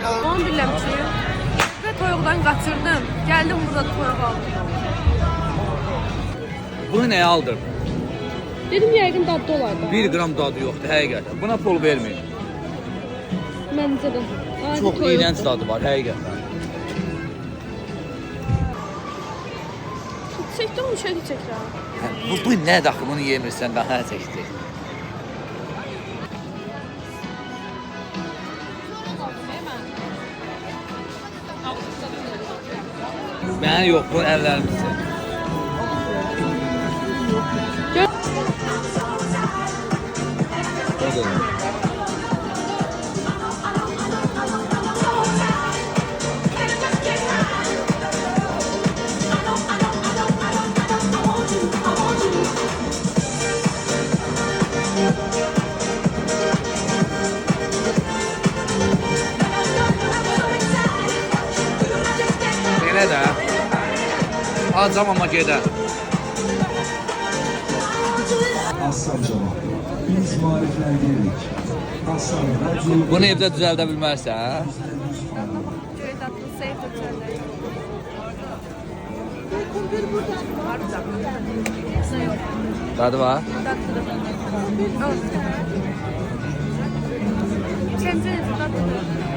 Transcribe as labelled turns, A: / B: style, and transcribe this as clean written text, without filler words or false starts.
A: Onu bilirəm ki, və toyuqdan qaçırdım. Gəldim burada toyuq aldım.
B: Bunu nəyə aldırdın?
A: Dedim yəqin dadlı olar da.
B: 1 qram dadı yoxdur həqiqətən. Buna pul verməyin.
A: Məncə də.
B: Çox iyrənc dadı var həqiqətən.
A: Çəkdim mi şeyi çəkirəm?
B: Bu nə daxı bunu yemirsən daha çəkdi. Mən yox, bu əllərimizdir. Belə də acam amma gedər.
C: Aslan cavab. Biz marifler geldik. Aslan radyo.
B: Bunu evdə düzəldə bilmərsən.
A: Göy tatlı, sev tatlı.
B: Dadı var.
A: Tatlıdır. Al. Səncə necə tatlıdır?